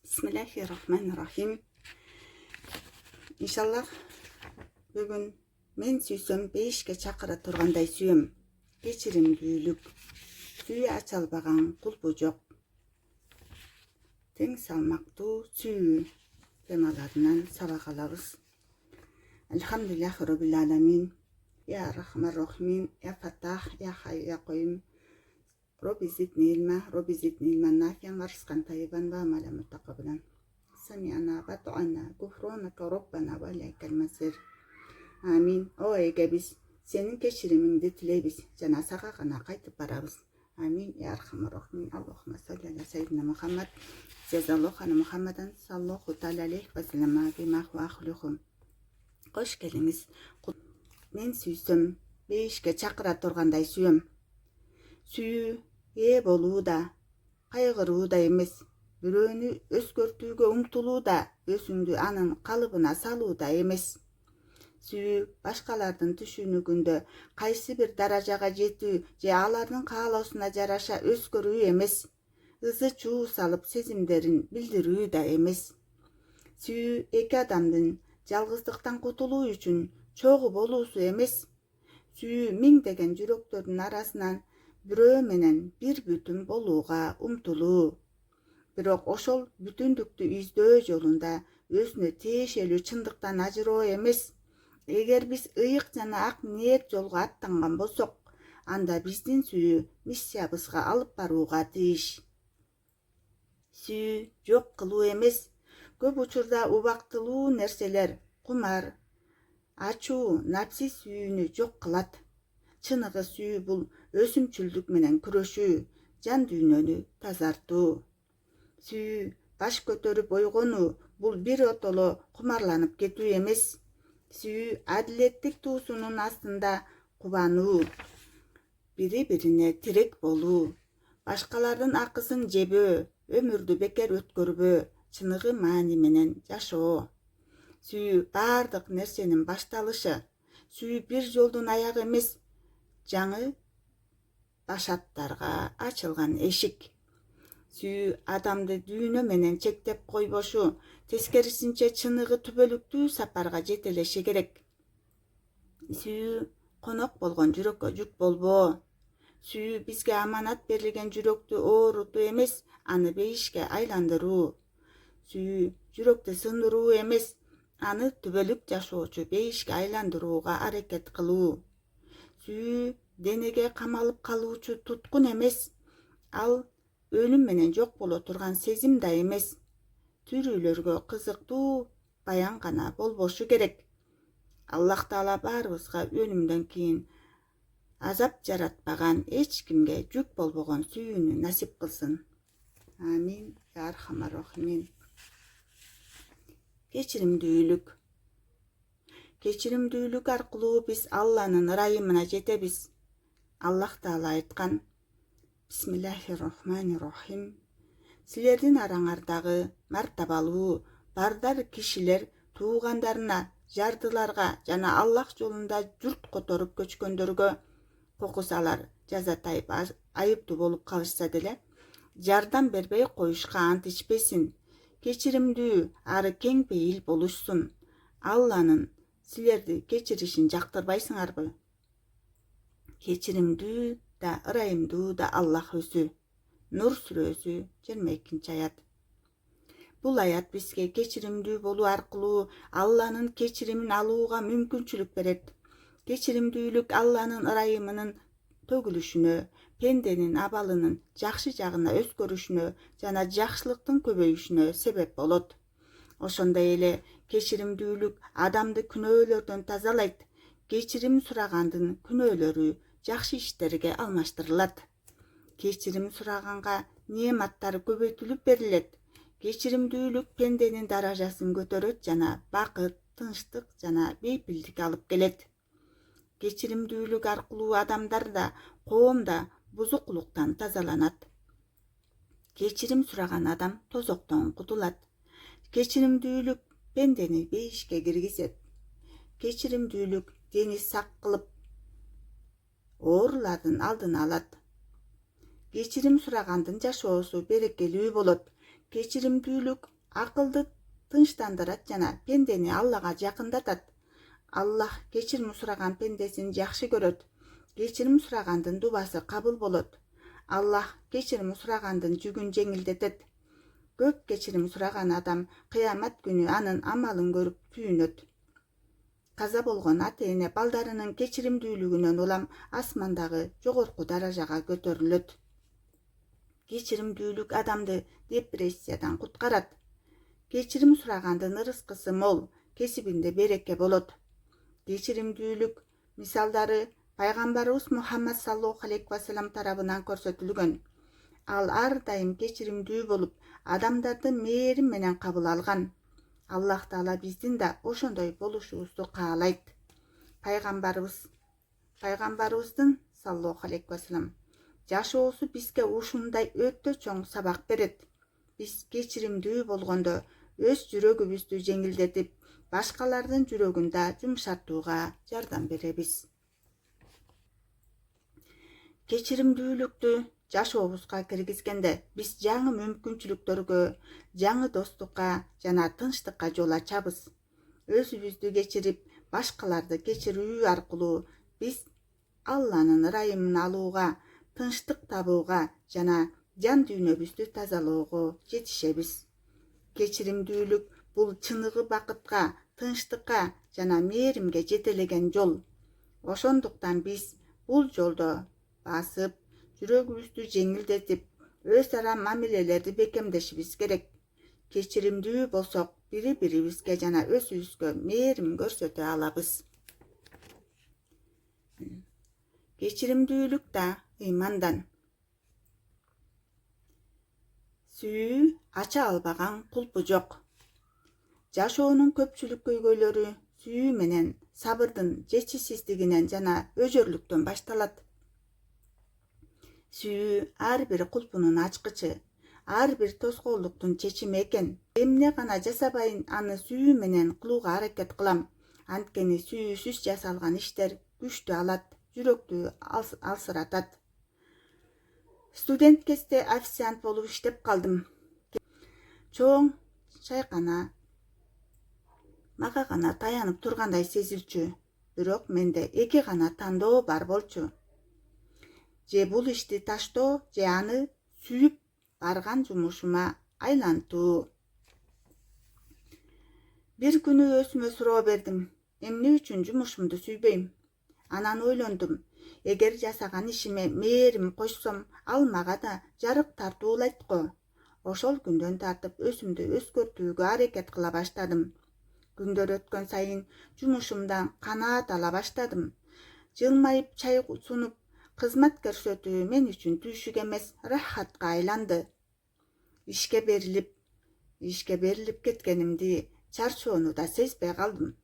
Bismillahirrahmanirrahim. Иншаллах бүгін мен сүйсем 5-ке чакыра тургандай сүйем. Кечиримдүүлүк. Сүйү ачалбаган кулбу жок. Тең салмактуу сүйүү темаларынан сабак алабыз. Элхамдулиллахи роббил аламин. Я рахман рахим, я фатах, я хай, я койим. Robbi zidni ilman nafiyan ve rızkan tayyiban ve amalen muttakabilen. Sami'ana ve du'ana gufronaka Rabbana ve ileykel mesir. Amin. O ege biz senin keşiriminde tileybiz. Cana sakakana kaytıp barabız. Amin. Ya Erhamer Rahmin. Allahümme salli ala seyyidina Muhammed. Cezallahu ala Muhammeden sallallahu ta'ala aleyhi ve sellem bima hu ahluhum. Hoş geldiniz. Men süysem 5-ке çakıra turganday sүйем. Сүйүү болуу да, кайгыруу да эмес, бирөөнү өзгөртүүгө умтулуу да, өзүңдү анын калыбына салуу да эмес. Сүйүү башкалардын түшүнүгүндө кайсы бир даражага жетүү же алардын каалоосуна жараша өзгөрүү эмес, ызы чуу салып сезимдерин билдирүү да эмес. Сүйүү эки адамдын жалгыздыктан кутулуу үчүн чогуу болуусу эмес. Сүйүү миңдеген жүрөктөрдүн арасынан бирөө менен бир бүтүн болууга умтулуу. Бирок ошол бүтүндүктү издөө жолунда өзүнө тиешелүү чындыктан ажыроо эмес. Эгер биз ыйык жана ак ниет жолго аттанган болсок, анда биздин сүйүү миссиябызга алып барууга тийиш. Сүйүү жок кылуу эмес. Көп учурда убактылуу нерселер, кумар, ачуу, напси сүйүүнү жок кылат. Чыныгы сүйүү бул өсүмчүлдүк менен күрөшүү, жан дүйнөнү тазартуу. Сүйүү баш көтөрүп ойгонуу, бул бир отоло кумарланып кетүү эмес. Сүйүү адилеттик туусунун астында кубануу, бири-бирине тирек болуу, башкалардын акысын жебөө, өмүрдү бекер өткөрбөө, чыныгы маани менен жашоо. Сүйүү бардык нерсенин башталышы. Сүйүү бир жолдун аягы эмес, жаңы башаттарга ачылган эшик. Сүйүү адамды дүйнө менен чектеп койбошу, тескерисинче чыныгы түбөлүктүү сапарга жетелеши керек. Сүйүү конок болгон жүрөккө жүк болбоо. Сүйүү бизге аманат берилген жүрөктү оорутуу эмес, аны бейишке айландыруу. Сүйүү жүрөктү сындыруу эмес, аны түбөлүк жашоочу бейишке айландырууга аракет кылуу. Сүйүү денеге камалып калуучу туткун эмес, ал өлүм менен жок боло турган сезим да эмес. Тирүүлөргө кызыктуу баян гана болбошу керек. Аллах Таала баарыбызга өлүмдөн кийин азап жаратпаган, эч кимге жүк болбогон сүйүүнү насип кылсын. Амин. Я Архамар Рахимин. Кечиримдүүлүк. Кечиримдүүлүк аркылуу биз Алланын ырайымына жетебиз. Аллах Таала айткан: Бисмиллахиррахманиррахим. Силердин араңардагы мартабалуу, бардар кишилер туугандарына, жардыларга жана Аллах жолунда журт которуп көчкөндөргө кокусалар, жазатайып айыптуу болуп калышса деле, жардам бербей коюшка ант ичпесин. Кечиримдүү, ары кең пейил болушсун. Алланын силерди кечиришин жактырбайсыңарбы? Кечиримдүү да ырайымдуу да Аллах өзү. Нур сүрөсү 22-аят. Бул аят бизге кечиримдүү болуу аркылуу Алланын кечиримин алууга мүмкүнчүлүк берет. Кечиримдүүлүк Алланын ырайымынын төгүлүшүнө, пенденин абалынын жакшы жагына өзгөрүшүнө жана жакшылыктын көбөйүшүнө себеп болот. Ошондой эле кечиримдүүлүк адамды күнөөлөрдөн тазалайт. Кечирим сурагандын күнөөлөрү жакшы иштерге алмаштырылат. Кечирим сураганга неаматтар көбөйтүлүп берилет. Кечиримдүүлүк пенденин даражасын көтөрөт жана бакыт, тынчтык жана бейпилдик алып келет. Кечиримдүүлүк аркылуу адамдар да, коом да бузукулуктан тазаланат. Кечирим сураган адам тозоктон кутулат. Кечиримдүүлүк пендени бейишке киргизет. Кечиримдүүлүк дени сак кылып, оорулардын алдын алат. Кечирим сурагандын жашоосу берекелүү болот. Кечиримдүүлүк акылды тынчтандырат жана пендени Аллага жакындатат. Аллах кечирим сураган пендесин жакшы көрөт. Кечирим сурагандын дубасы кабыл болот. Аллах кечирим сурагандын жүгүн жеңилдетет. Көп кечирим сураган адам кыямат күнү анын амалын көрүп күйүнөт. Каза болгон ата-эне балдарынын кечиримдүүлүгүнөн улам асмандагы жогорку даражага көтөрүлөт. Кечиримдүүлүк адамды депрессиядан куткарат. Кечирим сурагандын ырыскысы мол, кесибинде береке болот. Кечиримдүүлүк мисалдары пайгамбарыбыз Мухаммад саллаллаху алейхи ва саллям тарабынан көрсөтүлгөн. Ал ар дайым кечиримдүү болуп, адамдарды мээрим менен кабыл алган. Аллах Таала биздин да ошондой болушубузду каалайт. Пайгамбарыбыздын саллаллаху алейхи ва саллям жашоосу бизге ушундай өтө чоң сабак берет. Биз кечиримдүү болгондо өз жүрөгүбүздү жеңилдетип, башкалардын жүрөгүн да жумшартууга жардам беребиз. Кечиримдүүлүктү жашообузга киргизгенде биз жаңы мүмкүнчүлүктөргө, жаңы достукка жана тынчтыкка жол ачабыз. Өзүбүздү кечирип, башкаларды кечирүү аркылуу биз Алланын ырайымын алууга, тынчтык табууга жана жан дүйнөбүздү тазалоого жетишебиз. Кечиримдүүлүк бул чыныгы бакытка, тынчтыкка жана мээримге жетелеген жол. Ошондуктан биз бул жолдо басып, жүрөгүбүздү жеңилдетип, өз ара мамилелерди бекемдешибиз керек. Кечиримдүү болсок, бири-бирибизге жана өзүбүзгө мээрим көрсөтө алабыз. Кечиримдүүлүк да ыймандан. Сүйүү ача албаган кулпу жок. Жашоонун көпчүлүк көйгөйлөрү сүйүү менен, сабырдын жетишсиздигинен жана өжөрлүктөн башталат. Сүйүү ар бир кулпунун ачкычы, ар бир тоскоолдуктун чечими экен. Эмне гана жасабайын, аны сүйүү менен кылууга аракет кылам. Анткени сүйүүсүз жасалган иштер күчтү алат, жүрөктү алсыратат. Студент кезде официант болуп иштеп калдым. Чоң чайкана мага гана таянып тургандай сезилчү, бирок менде эки гана тандоо бар болчу. Же бул ишти таштоо, же аны сүйүп барган жумушума айлантуу. Бир күнү өзүмө суроо бердим. Эмне үчүн жумушумду сүйбөйм? Анан ойлондум. Эгер жасаган ишиме мээрим койсом, ал мага да жарык тартуулайт го. Ошол күндөн тартып өзүмдү өзгөртүүгө аракет кыла баштадым. Күндөр өткөн сайын жумушумдан канаат ала баштадым. Жылмайып чай сунуп, кызмат көрсөтүү мен үчүн түйшүк эмес, рахатка айланды. Ишке берилип кеткенимди, чарчоону да сезбей калдым.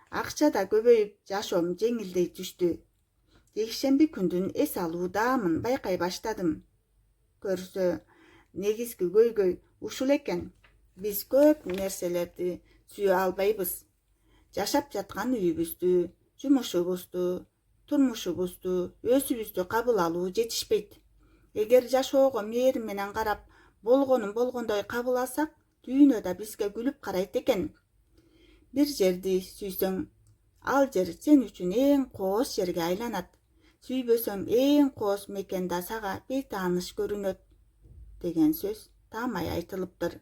Акча да көбөйүп, жашоом жеңилдей түштү. Жекшемби күндүн эс алуу даамын байкай баштадым. Көрсө, негизги көйгөй ушул экен. Биз көп нерселерди сүйө албайбыз. Жашап жаткан үйүбүздү, жумушубузду, турмушубузду, өзүбүздү кабыл алуу жетишпейт. Эгер жашоого мээрим менен карап, болгонун болгондой кабыл алсак, дүйнө да бизге күлүп карайт экен. Бир жерди сүйсөң, ал жер сен үчүн эң кооз жерге айланат. Сүйбөсөң, эң кооз мекен да сага бейтааныш көрүнөт деген сөз таамай айтылыптыр.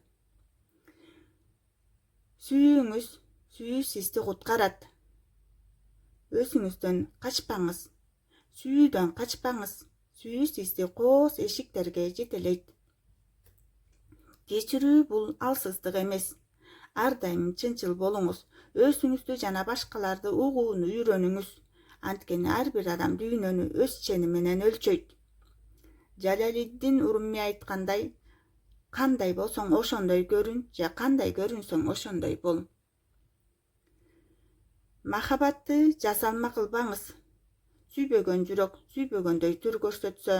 Сүйүүңүз сүйүүсүздү куткарат. Өзүңүздөн качпаңыз. Сүйүүдөн качпаңыз. Сүйүү сизди кооз эшиктерге жетелейт. Кечирүү бул алсыздык эмес. Ар дайым чынчыл болуңуз. Өзүңүздү жана башкаларды угууну үйрөнүңүз. Анткени ар бир адам дүйнөнү өз чени менен өлчөйт. Жалалиддин Уруми айткандай, кандай болсоң ошондой көрүн, же кандай көрүнсөң ошондой бол. Махабатты жасалма кылбаңыз. Сүйбөгөн жүрөк сүйбөгөндөй түр көрсөтсө,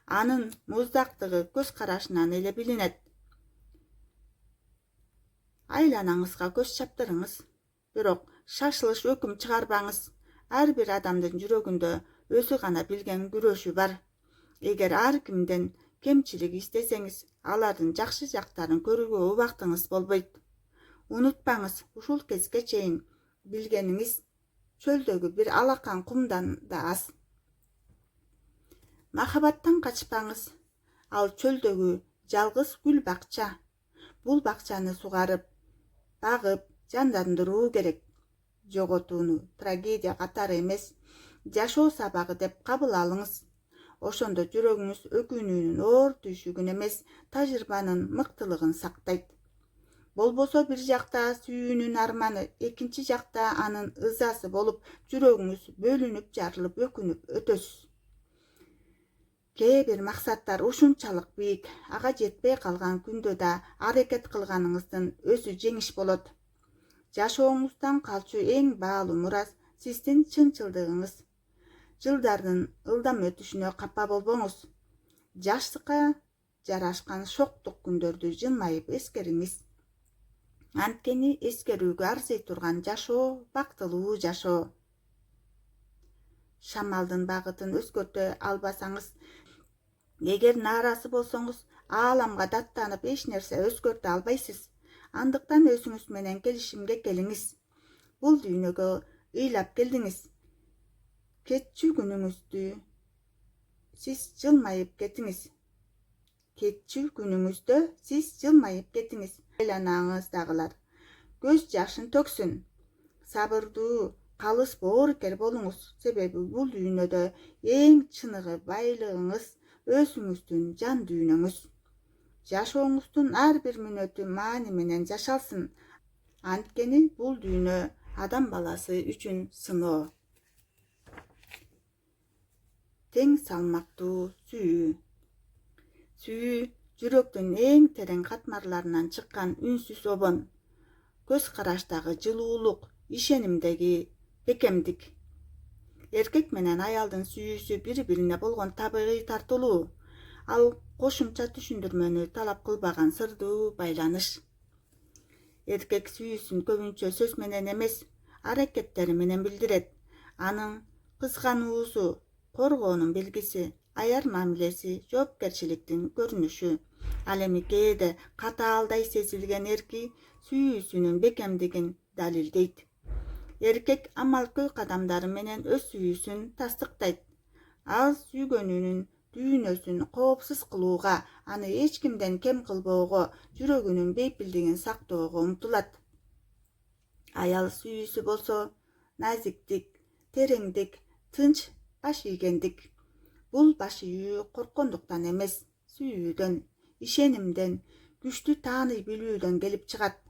анын муздактыгы көз карашынан эле билинет. Айланаңызга көз чаптырыңыз, бирок шашылыш өкүм чыгарбаңыз. Ар бир адамдын жүрөгүндө өзү гана билген күрөшү бар. Эгер ар кимден кемчилик истесеңиз, алардын жакшы жактарын көрүүгө убактыңыз болбойт. Унутпаңыз, ушул кезге чейин билгениңиз чөлдөгү бир алакан кумдан да аз. Махабаттан качпаңыз. Ал чөлдөгү жалгыз гүл бакча. Бул бакчаны сугарып, багып, жандандыруу керек. Жоготууну трагедия катары эмес, жашоо сабагы деп кабыл алыңыз. Ошондо жүрөгүңүз өкүнүүнүн оор түйшүгүн эмес, тажрыйбанын мыктылыгын сактайт. Болбосо бир жакта сүйүүнүн арманы, экинчи жакта анын ызасы болуп, жүрөгүңүз бөлүнүп, жарылып, өкүнүп өтөсүз. Кээ бир максаттар ушунчалык бийик, ага жетпей калган күндө да аракет кылганыңыздын өзү жеңиш болот. Жашооңуздан калчу эң баалуу мурас сиздин чынчылдыгыңыз. Жылдардын ылдам өтүшүнө капа болбоңуз. Жаштыкка жарашкан шоктук күндөрдү жылмайып эскериңиз. Анткени эскерүүгө арзый турган жашоо бактылуу жашоо. Шамалдын багытын өзгөртө албасаңыз, эгер нааразы болсоңуз, ааламга даттанып эч нерсе өзгөртө албайсыз. Андыктан өзүңүз менен келишимге келиңиз. Бул дүйнөгө ыйлап келдиңиз. Кетчү күнүңүздө сиз жылмайып кетиңиз. Айланаңыздагылар көз жашын төксүн. Сабырдуу, калыс боорукер болуңуз. Себеби бул дүйнөдө эң чыныгы байлыгыңыз өзүңүздүн жан дүйнөңүз. Жашооңуздун ар бир мүнөтү маани менен жашалсын. Анткени бул дүйнө адам баласы үчүн сыноо. Тең салмактуу сүйүү. Сүйүү жүрөктүн эң терең катмарларынан чыккан үнсүз обон. Көз караштагы жылуулук, ишенимдеги бекемдик. Эркек менен аялдын сүйүүсү бири-бирине болгон табигый тартылуу. Ал кошумча түшүндүрмөнү талап кылбаган сырдуу байланыш. Эркек сүйүүсүн көбүнчө сөз менен эмес, аракеттери менен билдирет. Анын кызгануусу коргоонун белгиси, аяр мамилеси жоопкерчиликтин көрүнүшү. Ал эми кээде катаалдай сезилген эрки сүйүүсүнүн бекемдигин далилдейт. Эркек амалкөй кадамдары менен өз сүйүүсүн тастыктайт. Ал сүйгөнүнүн дүйнөсүн коопсуз кылууга, аны эч кимден кем кылбоого, жүрөгүнүн бейпилдигин сактоого умтулат. Аял сүйүүсү болсо назиктик, тереңдик, тынч баш ийгендик. Бул баш ийүү корккондуктан эмес, сүйүүдөн, ишенимден, күчтүү тааный билүүдөн келип чыгат.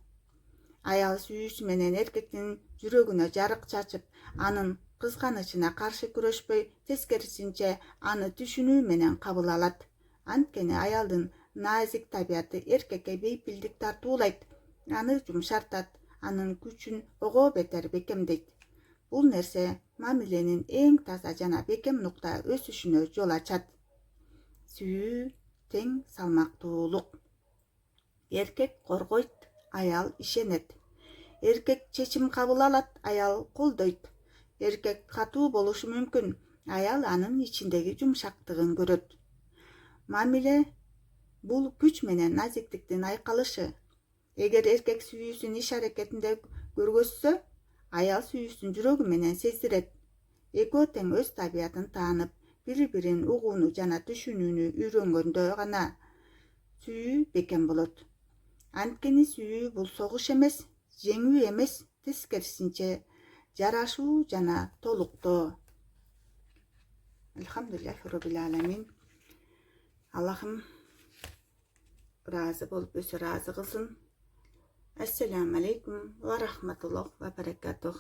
Аял сүйүүсү менен эркектин жүрөгүнө жарык чачып, анын кызганычына каршы күрөшпөй, тескерисинче аны түшүнүү менен кабыл алат. Анткени аялдын назик табияты эркекке бейпилдик тартуулайт, аны жумшартат, анын күчүн ого бетер бекемдейт. Бул нерсе мамиленин эң таза жана бекем нукта өсүшүнө жол ачат. Сүйүү тең салмактуулук. Эркек коргойт, аял ишенет. Эркек чечим кабыл алат, аял колдойт. Эркек катуу болушу мүмкүн, аял анын ичиндеги жумшактыгын көрөт. Мамиле бул күч менен назиктиктин айкалышы. Эгер эркек сүйүүсүн иш аракетинде көргөзсө, аял сүйүүсүн жүрөгү менен сездирет. Экөө тең өз табиятын таанып, бири-бирин угууну жана түшүнүүнү үйрөнгөндө гана сүйүү бекем болот. Анткени сүйүү бул согуш эмес, жеңүү эмес, тескерисинче жарашуу жана толуктоо. Элхамдулиллахи роббил аламин. Аллахым разы болуп өзү разы кылсын. Ассаламу алейкум ва рахматуллах ва баракатух.